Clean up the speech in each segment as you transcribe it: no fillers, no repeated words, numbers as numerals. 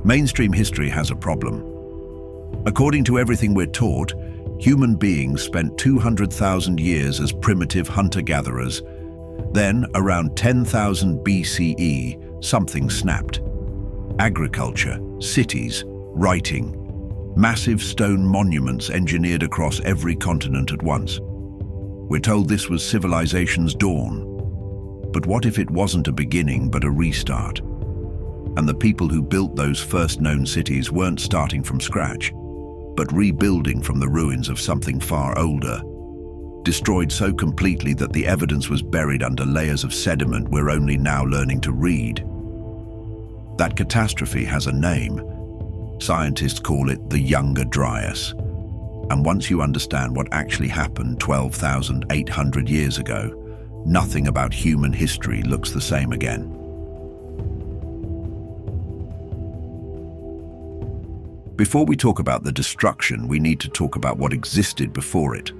Mainstream history has a problem. According to everything we're taught, human beings spent 200,000 years as primitive hunter-gatherers. Then, around 10,000 BCE, something snapped. Agriculture, cities, writing, massive stone monuments engineered across every continent at once. We're told this was civilization's dawn. But what if it wasn't a beginning but a restart? And the people who built those first known cities weren't starting from scratch, but rebuilding from the ruins of something far older, destroyed so completely that the evidence was buried under layers of sediment we're only now learning to read. That catastrophe has a name. Scientists call it the Younger Dryas. And once you understand what actually happened 12,800 years ago, nothing about human history looks the same again. Before we talk about the destruction, we need to talk about what existed before it.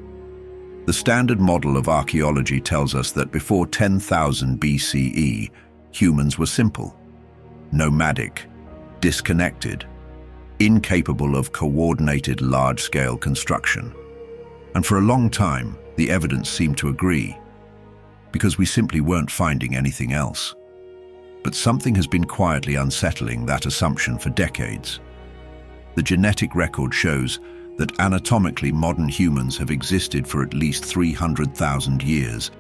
The standard model of archaeology tells us that before 10,000 BCE, humans were simple, nomadic, disconnected, incapable of coordinated large-scale construction. And for a long time, the evidence seemed to agree, because we simply weren't finding anything else. But something has been quietly unsettling that assumption for decades. The genetic record shows that anatomically modern humans have existed for at least 300,000 years.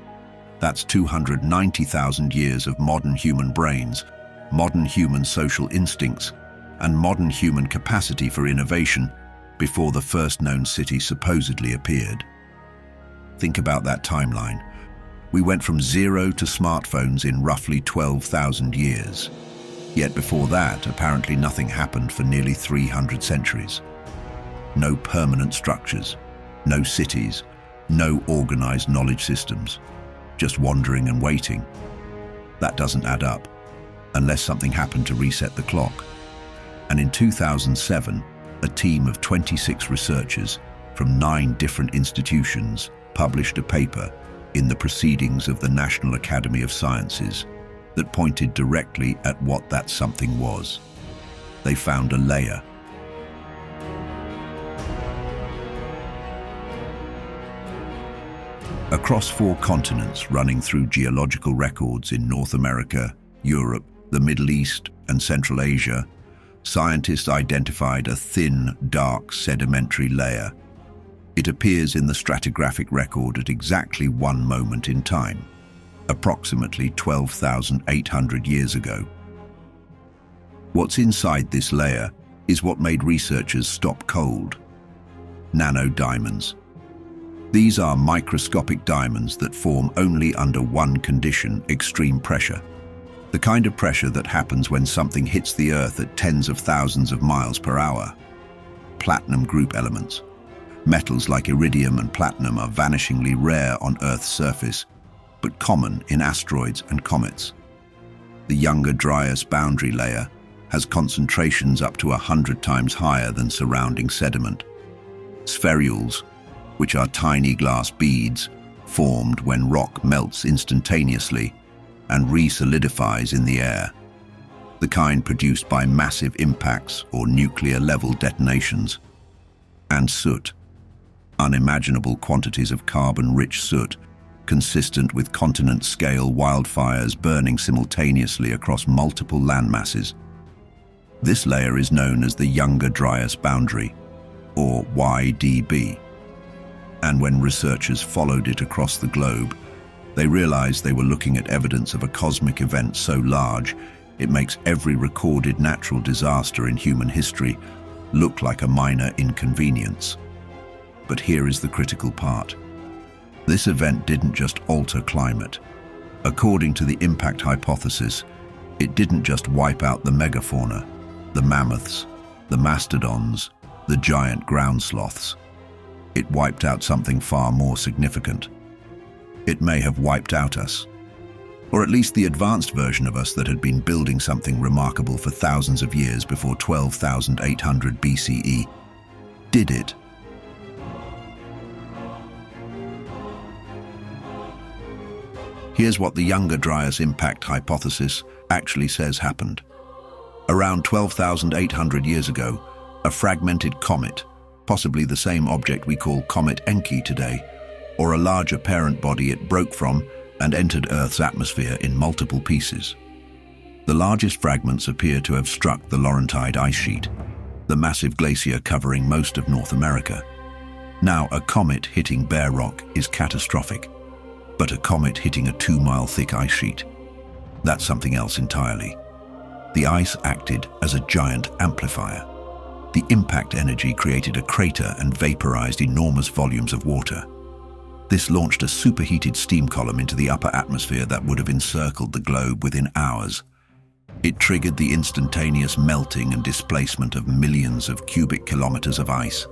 That's 290,000 years of modern human brains, modern human social instincts, and modern human capacity for innovation before the first known city supposedly appeared. Think about that timeline. We went from zero to smartphones in roughly 12,000 years. Yet before that, apparently nothing happened for nearly 300 centuries. No permanent structures, no cities, no organized knowledge systems, just wandering and waiting. That doesn't add up, unless something happened to reset the clock. And in 2007, a team of 26 researchers from 9 different institutions published a paper in the Proceedings of the National Academy of Sciences that pointed directly at what that something was. They found a layer. Across 4 continents running through geological records in North America, Europe, the Middle East, and Central Asia, scientists identified a thin, dark sedimentary layer. It appears in the stratigraphic record at exactly one moment in time, approximately 12,800 years ago. What's inside this layer is what made researchers stop cold: nanodiamonds. These are microscopic diamonds that form only under one condition: extreme pressure. The kind of pressure that happens when something hits the Earth at tens of thousands of miles per hour. Platinum group elements. Metals like iridium and platinum are vanishingly rare on Earth's surface, but common in asteroids and comets. The Younger Dryas boundary layer has concentrations up to 100 times higher than surrounding sediment. Spherules, which are tiny glass beads, formed when rock melts instantaneously and re-solidifies in the air, the kind produced by massive impacts or nuclear-level detonations. And soot, unimaginable quantities of carbon-rich soot, consistent with continent-scale wildfires burning simultaneously across multiple landmasses. This layer is known as the Younger Dryas boundary, or YDB. And when researchers followed it across the globe, they realized they were looking at evidence of a cosmic event so large it makes every recorded natural disaster in human history look like a minor inconvenience. But here is the critical part. This event didn't just alter climate. According to the impact hypothesis, it didn't just wipe out the megafauna, the mammoths, the mastodons, the giant ground sloths. It wiped out something far more significant. It may have wiped out us, or at least the advanced version of us that had been building something remarkable for thousands of years before 12,800 BCE. Did it? Here's what the Younger Dryas impact hypothesis actually says happened. Around 12,800 years ago, a fragmented comet, possibly the same object we call Comet Encke today, or a larger parent body it broke from and entered Earth's atmosphere in multiple pieces. The largest fragments appear to have struck the Laurentide ice sheet, the massive glacier covering most of North America. Now, a comet hitting bare rock is catastrophic, but a comet hitting a 2-mile thick ice sheet, that's something else entirely. The ice acted as a giant amplifier. The impact energy created a crater and vaporized enormous volumes of water. This launched a superheated steam column into the upper atmosphere that would have encircled the globe within hours. It triggered the instantaneous melting and displacement of millions of cubic kilometers of ice,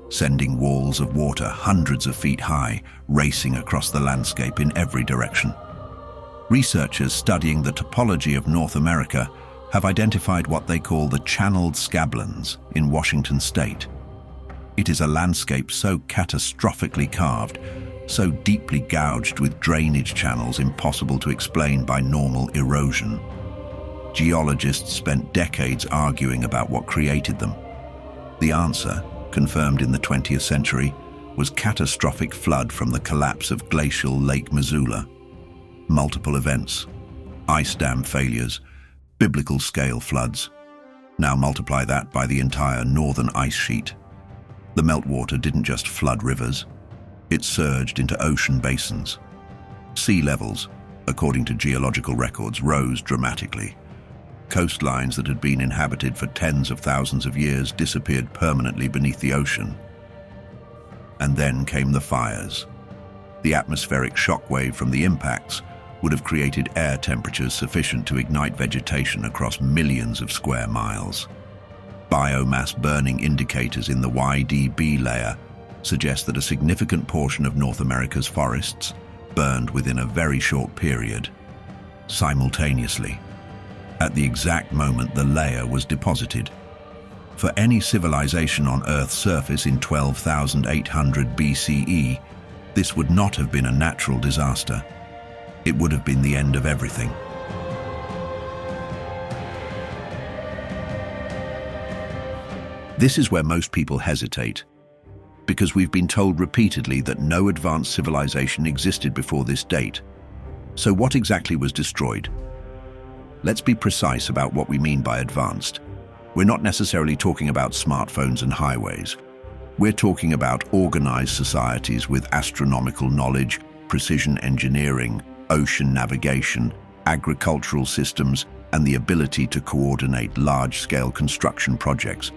sending walls of water hundreds of feet high, racing across the landscape in every direction. Researchers studying the topology of North America have identified what they call the channeled scablands in Washington state. It is a landscape so catastrophically carved, so deeply gouged with drainage channels impossible to explain by normal erosion. Geologists spent decades arguing about what created them. The answer, confirmed in the 20th century, was catastrophic flood from the collapse of glacial Lake Missoula. Multiple events, ice dam failures, biblical scale floods. Now multiply that by the entire northern ice sheet. The meltwater didn't just flood rivers, it surged into ocean basins. Sea levels, according to geological records, rose dramatically. Coastlines that had been inhabited for tens of thousands of years disappeared permanently beneath the ocean. And then came the fires. The atmospheric shock wave from the impacts would have created air temperatures sufficient to ignite vegetation across millions of square miles. Biomass burning indicators in the YDB layer suggest that a significant portion of North America's forests burned within a very short period. Simultaneously, at the exact moment the layer was deposited. For any civilization on Earth's surface in 12,800 BCE, this would not have been a natural disaster. It would have been the end of everything. This is where most people hesitate, because we've been told repeatedly that no advanced civilization existed before this date. So what exactly was destroyed? Let's be precise about what we mean by advanced. We're not necessarily talking about smartphones and highways. We're talking about organized societies with astronomical knowledge, precision engineering, ocean navigation, agricultural systems, and the ability to coordinate large-scale construction projects.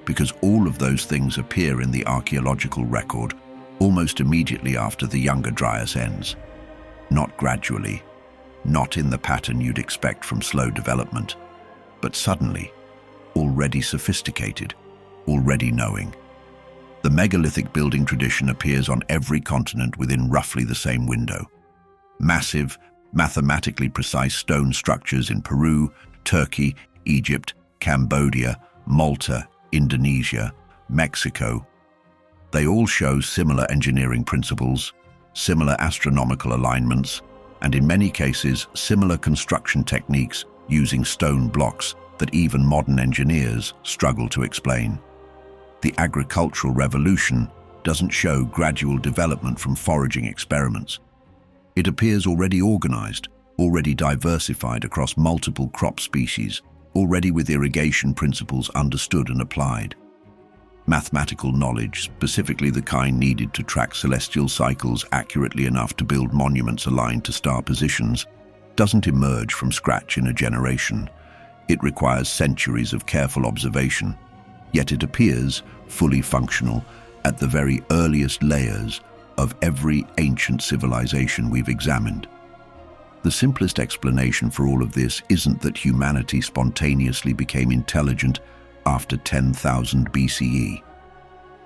Because all of those things appear in the archaeological record almost immediately after the Younger Dryas ends. Not gradually, not in the pattern you'd expect from slow development, but suddenly, already sophisticated, already knowing. The megalithic building tradition appears on every continent within roughly the same window. Massive, mathematically precise stone structures in Peru, Turkey, Egypt, Cambodia, Malta, Indonesia, Mexico. They all show similar engineering principles, similar astronomical alignments, and in many cases, similar construction techniques using stone blocks that even modern engineers struggle to explain. The agricultural revolution doesn't show gradual development from foraging experiments. It appears already organized, already diversified across multiple crop species, already with irrigation principles understood and applied. Mathematical knowledge, specifically the kind needed to track celestial cycles accurately enough to build monuments aligned to star positions, doesn't emerge from scratch in a generation. It requires centuries of careful observation, yet it appears fully functional at the very earliest layers of every ancient civilization we've examined. The simplest explanation for all of this isn't that humanity spontaneously became intelligent after 10,000 BCE.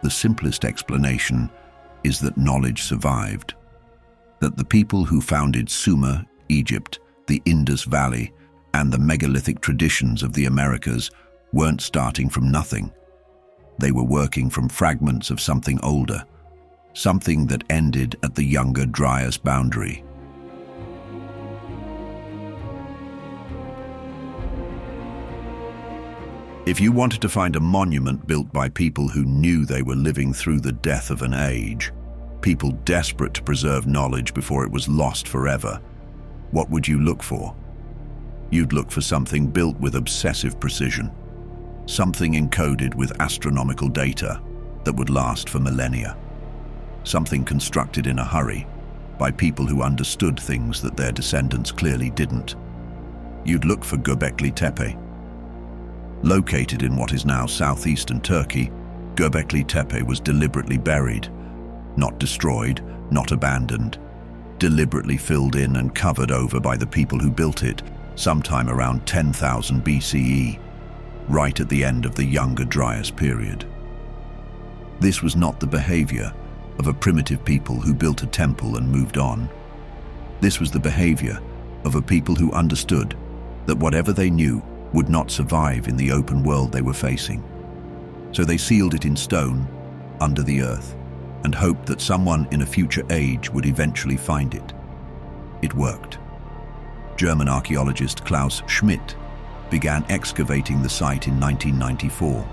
The simplest explanation is that knowledge survived. That the people who founded Sumer, Egypt, the Indus Valley, and the megalithic traditions of the Americas weren't starting from nothing. They were working from fragments of something older, something that ended at the Younger Dryas boundary. If you wanted to find a monument built by people who knew they were living through the death of an age, people desperate to preserve knowledge before it was lost forever, what would you look for? You'd look for something built with obsessive precision, something encoded with astronomical data that would last for millennia, something constructed in a hurry by people who understood things that their descendants clearly didn't. You'd look for Göbekli Tepe. Located in what is now southeastern Turkey, Göbekli Tepe was deliberately buried, not destroyed, not abandoned, deliberately filled in and covered over by the people who built it sometime around 10,000 BCE, right at the end of the Younger Dryas period. This was not the behavior of a primitive people who built a temple and moved on. This was the behavior of a people who understood that whatever they knew would not survive in the open world they were facing. So they sealed it in stone under the earth and hoped that someone in a future age would eventually find it. It worked. German archaeologist Klaus Schmidt began excavating the site in 1994,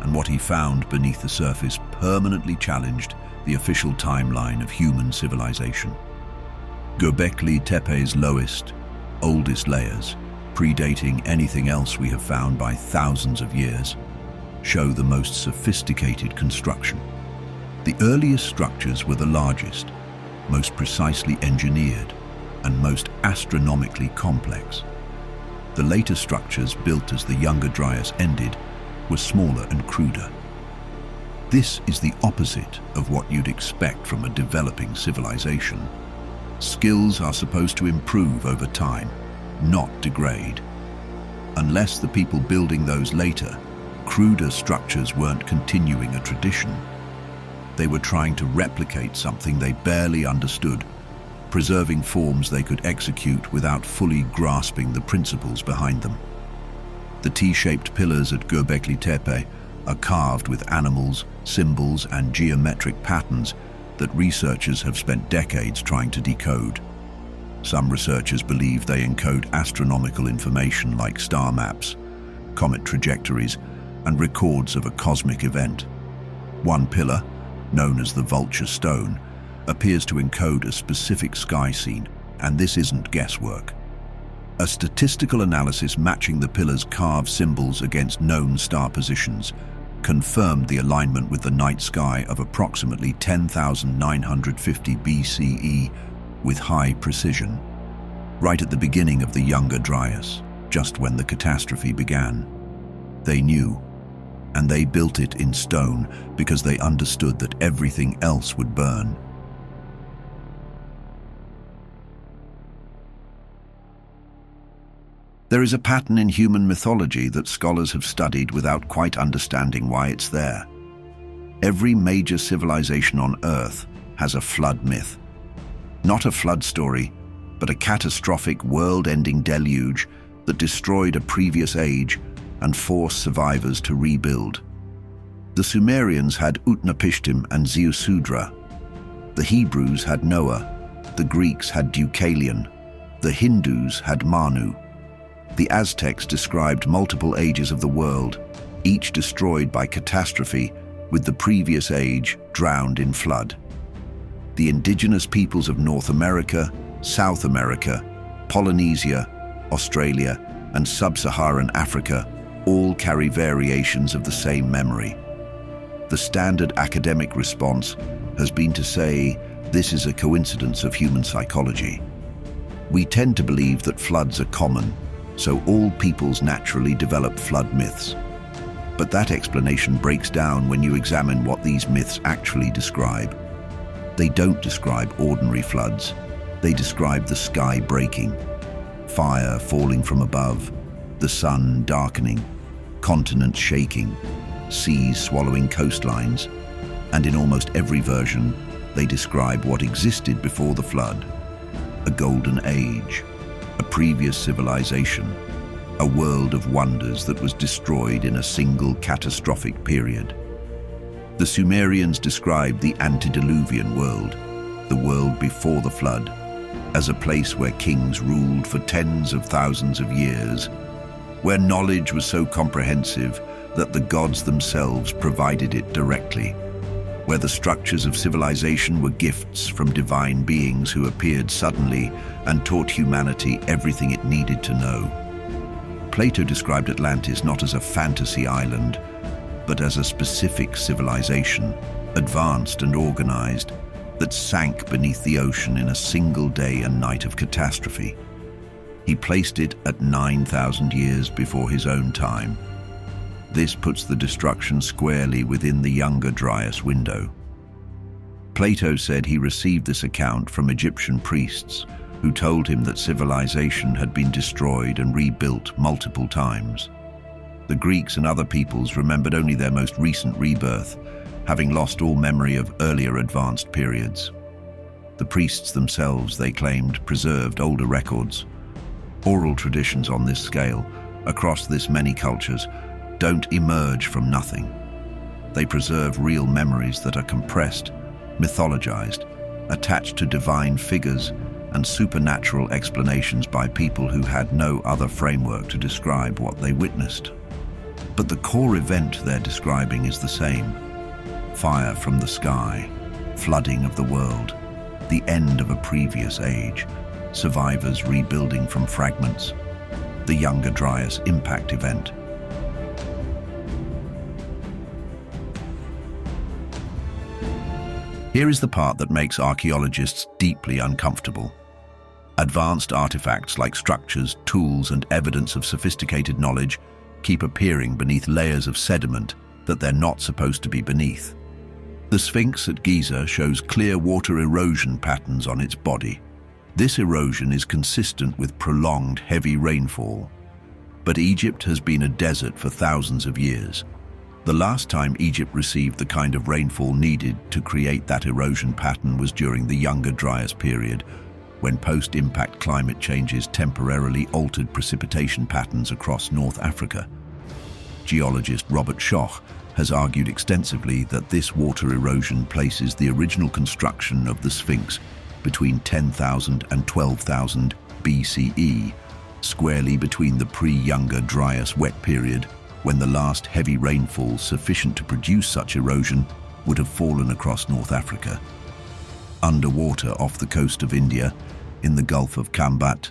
and what he found beneath the surface permanently challenged the official timeline of human civilization. Göbekli Tepe's lowest, oldest layers, predating anything else we have found by thousands of years, show the most sophisticated construction. The earliest structures were the largest, most precisely engineered, and most astronomically complex. The later structures built as the Younger Dryas ended were smaller and cruder. This is the opposite of what you'd expect from a developing civilization. Skills are supposed to improve over time, not degrade. Unless the people building those later, cruder structures weren't continuing a tradition. They were trying to replicate something they barely understood, preserving forms they could execute without fully grasping the principles behind them. The T-shaped pillars at Göbekli Tepe are carved with animals, symbols, and geometric patterns that researchers have spent decades trying to decode. Some researchers believe they encode astronomical information like star maps, comet trajectories, and records of a cosmic event. One pillar, known as the Vulture Stone, appears to encode a specific sky scene, and this isn't guesswork. A statistical analysis matching the pillar's carved symbols against known star positions confirmed the alignment with the night sky of approximately 10,950 BCE with high precision, right at the beginning of the Younger Dryas, just when the catastrophe began. They knew, and they built it in stone because they understood that everything else would burn. There is a pattern in human mythology that scholars have studied without quite understanding why it's there. Every major civilization on Earth has a flood myth. Not a flood story, but a catastrophic world-ending deluge that destroyed a previous age and forced survivors to rebuild. The Sumerians had Utnapishtim and Ziusudra. The Hebrews had Noah. The Greeks had Deucalion. The Hindus had Manu. The Aztecs described multiple ages of the world, each destroyed by catastrophe, with the previous age drowned in flood. The indigenous peoples of North America, South America, Polynesia, Australia, and Sub-Saharan Africa all carry variations of the same memory. The standard academic response has been to say this is a coincidence of human psychology. We tend to believe that floods are common, so all peoples naturally develop flood myths. But that explanation breaks down when you examine what these myths actually describe. They don't describe ordinary floods. They describe the sky breaking, fire falling from above, the sun darkening, continents shaking, seas swallowing coastlines, and in almost every version, they describe what existed before the flood: a golden age, a previous civilization, a world of wonders that was destroyed in a single catastrophic period. The Sumerians described the antediluvian world, the world before the flood, as a place where kings ruled for tens of thousands of years. where knowledge was so comprehensive that the gods themselves provided it directly, where the structures of civilization were gifts from divine beings who appeared suddenly and taught humanity everything it needed to know. Plato described Atlantis not as a fantasy island, but as a specific civilization, advanced and organized, that sank beneath the ocean in a single day and night of catastrophe. He placed it at 9,000 years before his own time. This puts the destruction squarely within the Younger Dryas window. Plato said he received this account from Egyptian priests who told him that civilization had been destroyed and rebuilt multiple times. The Greeks and other peoples remembered only their most recent rebirth, having lost all memory of earlier advanced periods. The priests themselves, they claimed, preserved older records. Oral traditions on this scale, across this many cultures, don't emerge from nothing. They preserve real memories that are compressed, mythologized, attached to divine figures and supernatural explanations by people who had no other framework to describe what they witnessed. But the core event they're describing is the same. Fire from the sky, flooding of the world, the end of a previous age, survivors rebuilding from fragments, the Younger Dryas impact event. Here is the part that makes archaeologists deeply uncomfortable. Advanced artifacts like structures, tools, and evidence of sophisticated knowledge keep appearing beneath layers of sediment that they're not supposed to be beneath. The Sphinx at Giza shows clear water erosion patterns on its body. This erosion is consistent with prolonged heavy rainfall. But Egypt has been a desert for thousands of years. The last time Egypt received the kind of rainfall needed to create that erosion pattern was during the Younger Dryas period, when post-impact climate changes temporarily altered precipitation patterns across North Africa. Geologist Robert Schoch has argued extensively that this water erosion places the original construction of the Sphinx between 10,000 and 12,000 BCE, squarely between the pre-Younger Dryas wet period, when the last heavy rainfall sufficient to produce such erosion would have fallen across North Africa. Underwater off the coast of India, in the Gulf of Kambat,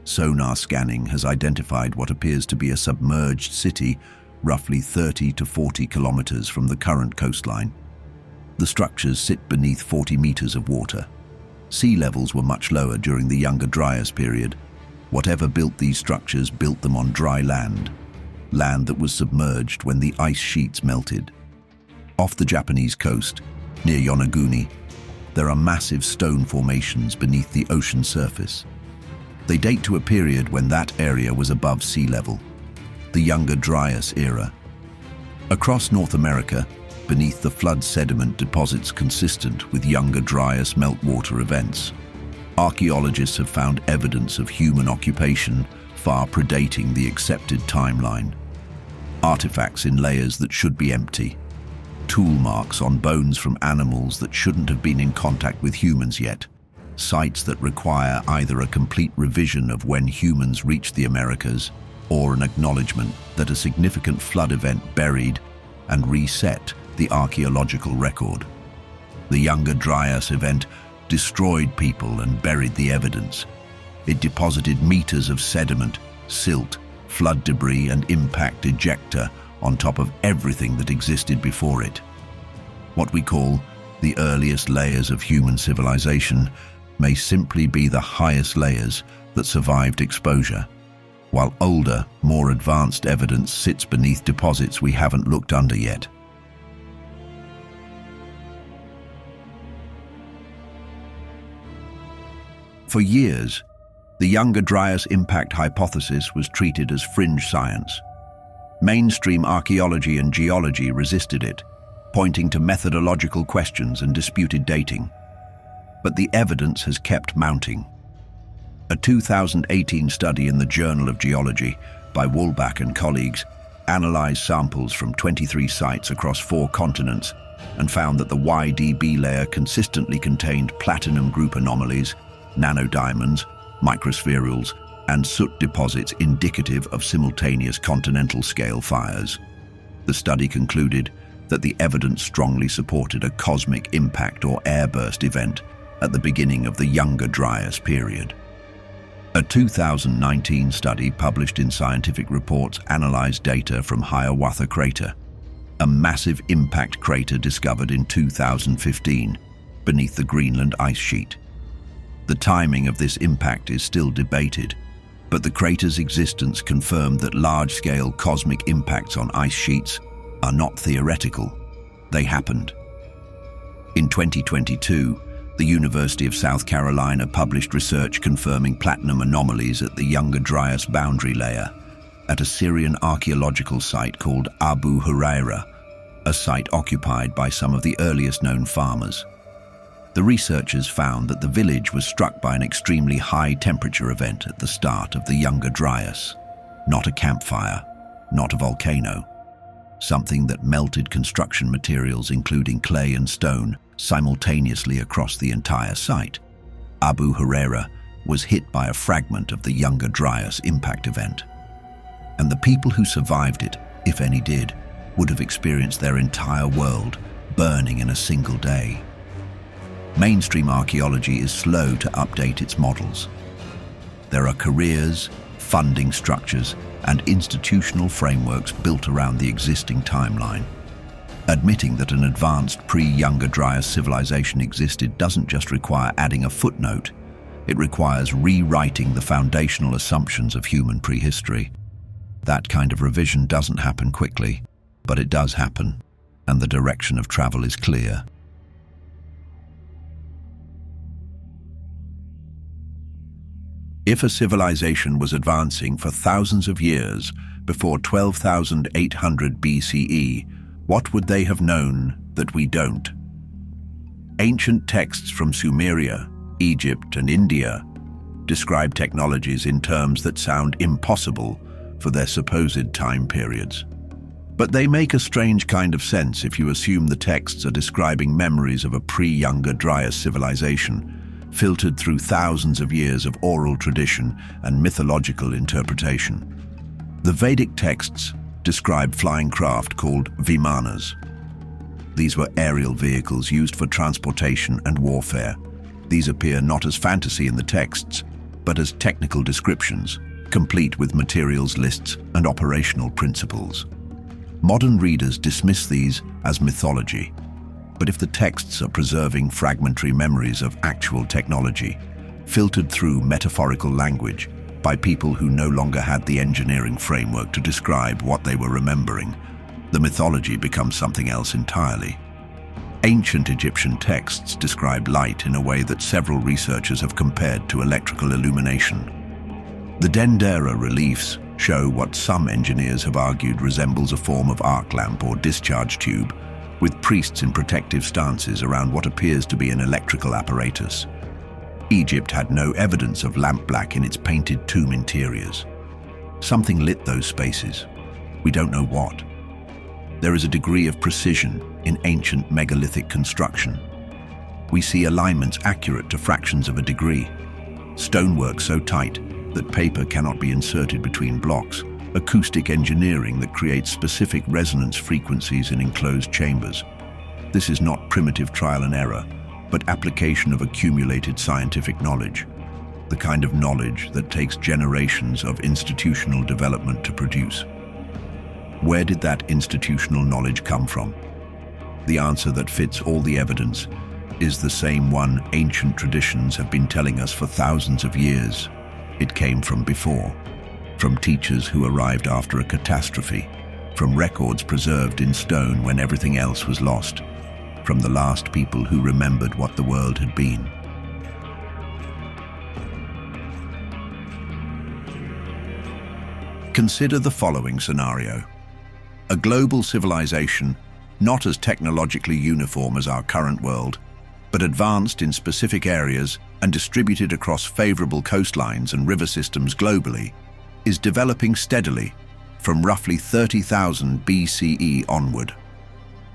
sonar scanning has identified what appears to be a submerged city roughly 30 to 40 kilometers from the current coastline. The structures sit beneath 40 meters of water. Sea levels were much lower during the Younger Dryas period. Whatever built these structures built them on dry land that was submerged when the ice sheets melted. Off the Japanese coast, near Yonaguni, there are massive stone formations beneath the ocean surface. They date to a period when that area was above sea level, the Younger Dryas era. Across North America, beneath the flood sediment deposits consistent with Younger Dryas meltwater events, archaeologists have found evidence of human occupation far predating the accepted timeline. Artifacts in layers that should be empty, tool marks on bones from animals that shouldn't have been in contact with humans yet, sites that require either a complete revision of when humans reached the Americas or an acknowledgement that a significant flood event buried and reset the archaeological record. The Younger Dryas event destroyed people and buried the evidence. It deposited meters of sediment, silt, flood debris, and impact ejecta on top of everything that existed before it. What we call the earliest layers of human civilization may simply be the highest layers that survived exposure, while older, more advanced evidence sits beneath deposits we haven't looked under yet. For years, the Younger Dryas impact hypothesis was treated as fringe science. Mainstream archaeology and geology resisted it, pointing to methodological questions and disputed dating. But the evidence has kept mounting. A 2018 study in the Journal of Geology by Woolbach and colleagues analyzed samples from 23 sites across 4 continents and found that the YDB layer consistently contained platinum group anomalies, nanodiamonds, microspherules, and soot deposits indicative of simultaneous continental-scale fires. The study concluded that the evidence strongly supported a cosmic impact or airburst event at the beginning of the Younger Dryas period. A 2019 study published in Scientific Reports analyzed data from Hiawatha Crater, a massive impact crater discovered in 2015 beneath the Greenland ice sheet. The timing of this impact is still debated, but the crater's existence confirmed that large-scale cosmic impacts on ice sheets are not theoretical. They happened. In 2022, the University of South Carolina published research confirming platinum anomalies at the Younger Dryas boundary layer at a Syrian archaeological site called Abu Huraira, a site occupied by some of the earliest known farmers. The researchers found that the village was struck by an extremely high temperature event at the start of the Younger Dryas. Not a campfire, not a volcano. Something that melted construction materials including clay and stone simultaneously across the entire site. Abu Huraira was hit by a fragment of the Younger Dryas impact event. And the people who survived it, if any did, would have experienced their entire world burning in a single day. Mainstream archaeology is slow to update its models. There are careers, funding structures, and institutional frameworks built around the existing timeline. Admitting that an advanced pre-Younger Dryas civilization existed doesn't just require adding a footnote. It requires rewriting the foundational assumptions of human prehistory. That kind of revision doesn't happen quickly, but it does happen, and the direction of travel is clear. If a civilization was advancing for thousands of years before 12,800 BCE, what would they have known that we don't? Ancient texts from Sumeria, Egypt, and India describe technologies in terms that sound impossible for their supposed time periods. But they make a strange kind of sense if you assume the texts are describing memories of a pre-Younger Dryas civilization, filtered through thousands of years of oral tradition and mythological interpretation. The Vedic texts describe flying craft called vimanas. These were aerial vehicles used for transportation and warfare. These appear not as fantasy in the texts, but as technical descriptions, complete with materials lists and operational principles. Modern readers dismiss these as mythology, but if the texts are preserving fragmentary memories of actual technology, filtered through metaphorical language by people who no longer had the engineering framework to describe what they were remembering, the mythology becomes something else entirely. Ancient Egyptian texts describe light in a way that several researchers have compared to electrical illumination. The Dendera reliefs show what some engineers have argued resembles a form of arc lamp or discharge tube, with priests in protective stances around what appears to be an electrical apparatus. Egypt had no evidence of lampblack in its painted tomb interiors. Something lit those spaces. We don't know what. There is a degree of precision in ancient megalithic construction. We see alignments accurate to fractions of a degree, stonework so tight that paper cannot be inserted between blocks, acoustic engineering that creates specific resonance frequencies in enclosed chambers. This is not primitive trial and error, but application of accumulated scientific knowledge, the kind of knowledge that takes generations of institutional development to produce. Where did that institutional knowledge come from? The answer that fits all the evidence is the same one ancient traditions have been telling us for thousands of years. It came from before, from teachers who arrived after a catastrophe, from records preserved in stone when everything else was lost, from the last people who remembered what the world had been. Consider the following scenario. A global civilization, not as technologically uniform as our current world, but advanced in specific areas and distributed across favorable coastlines and river systems globally, is developing steadily from roughly 30,000 BCE onward.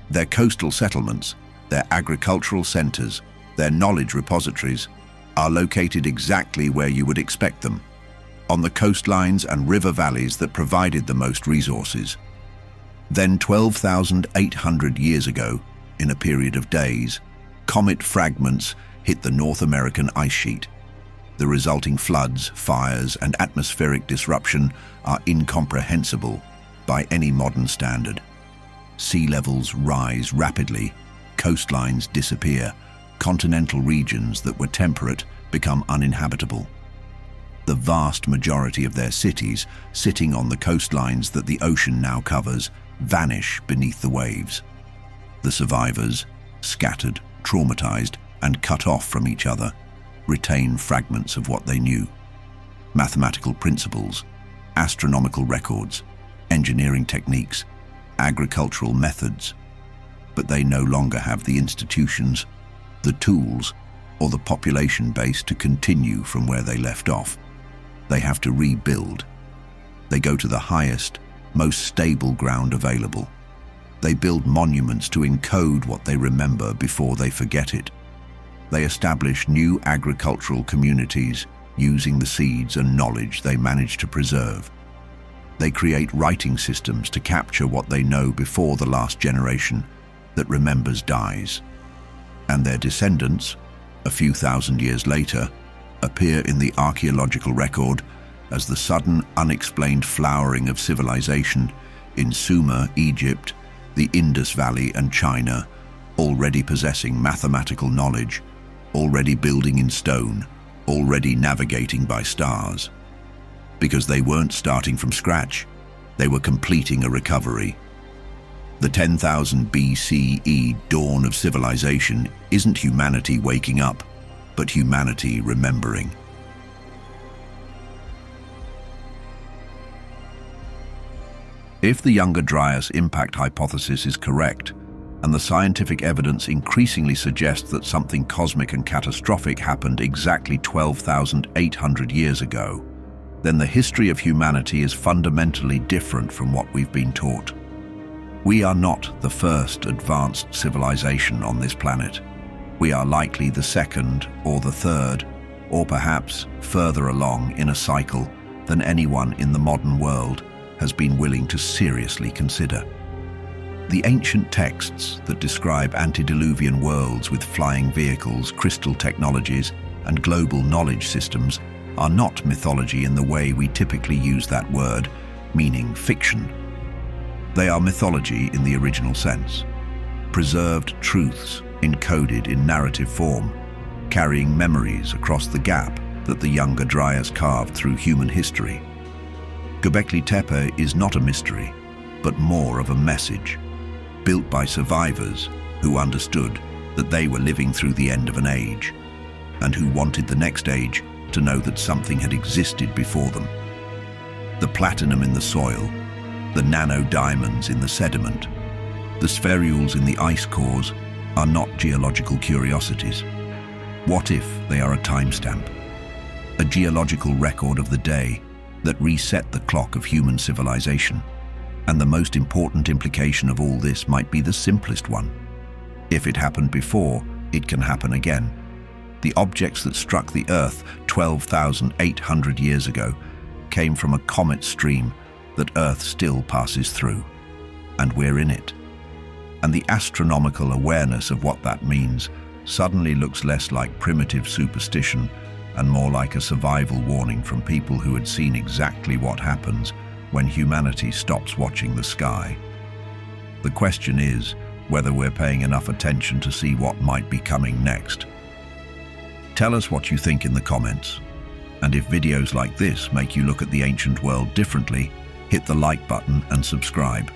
Their coastal settlements, their agricultural centers, their knowledge repositories are located exactly where you would expect them. on the coastlines and river valleys that provided the most resources. Then 12,800 years ago, in a period of days, comet fragments hit the North American ice sheet. The resulting floods, fires, and atmospheric disruption are incomprehensible by any modern standard. Sea levels rise rapidly, coastlines disappear, continental regions that were temperate become uninhabitable. The vast majority of their cities, sitting on the coastlines that the ocean now covers, vanish beneath the waves. The survivors, scattered, traumatized, and cut off from each other, retain fragments of what they knew. Mathematical principles, astronomical records, engineering techniques, agricultural methods. But they no longer have the institutions, the tools, or the population base to continue from where they left off. They have to rebuild. They go to the highest, most stable ground available. They build monuments to encode what they remember before they forget it. They establish new agricultural communities using the seeds and knowledge they managed to preserve. They create writing systems to capture what they know before the last generation that remembers dies. And their descendants, a few thousand years later, appear in the archaeological record as the sudden, unexplained flowering of civilization in Sumer, Egypt, the Indus Valley and China, already possessing mathematical knowledge, already building in stone, already navigating by stars. Because they weren't starting from scratch, they were completing a recovery. The 10,000 BCE dawn of civilization isn't humanity waking up, but humanity remembering. If the Younger Dryas impact hypothesis is correct, and the scientific evidence increasingly suggests that something cosmic and catastrophic happened exactly 12,800 years ago, then the history of humanity is fundamentally different from what we've been taught. We are not the first advanced civilization on this planet. We are likely the second or the third, or perhaps further along in a cycle than anyone in the modern world has been willing to seriously consider. The ancient texts that describe antediluvian worlds with flying vehicles, crystal technologies, and global knowledge systems are not mythology in the way we typically use that word, meaning fiction. They are mythology in the original sense, preserved truths encoded in narrative form, carrying memories across the gap that the Younger Dryas carved through human history. Göbekli Tepe is not a mystery, but more of a message, built by survivors who understood that they were living through the end of an age, and who wanted the next age to know that something had existed before them. The platinum in the soil, the nano-diamonds in the sediment, the spherules in the ice cores are not geological curiosities. What if they are a timestamp, a geological record of the day that reset the clock of human civilization? And the most important implication of all this might be the simplest one. If it happened before, it can happen again. The objects that struck the Earth 12,800 years ago came from a comet stream that Earth still passes through, and we're in it. And the astronomical awareness of what that means suddenly looks less like primitive superstition and more like a survival warning from people who had seen exactly what happens when humanity stops watching the sky. The question is whether we're paying enough attention to see what might be coming next. Tell us what you think in the comments. And if videos like this make you look at the ancient world differently, hit the like button and subscribe.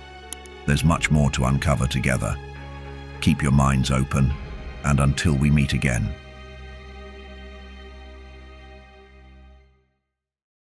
There's much more to uncover together. Keep your minds open, and until we meet again,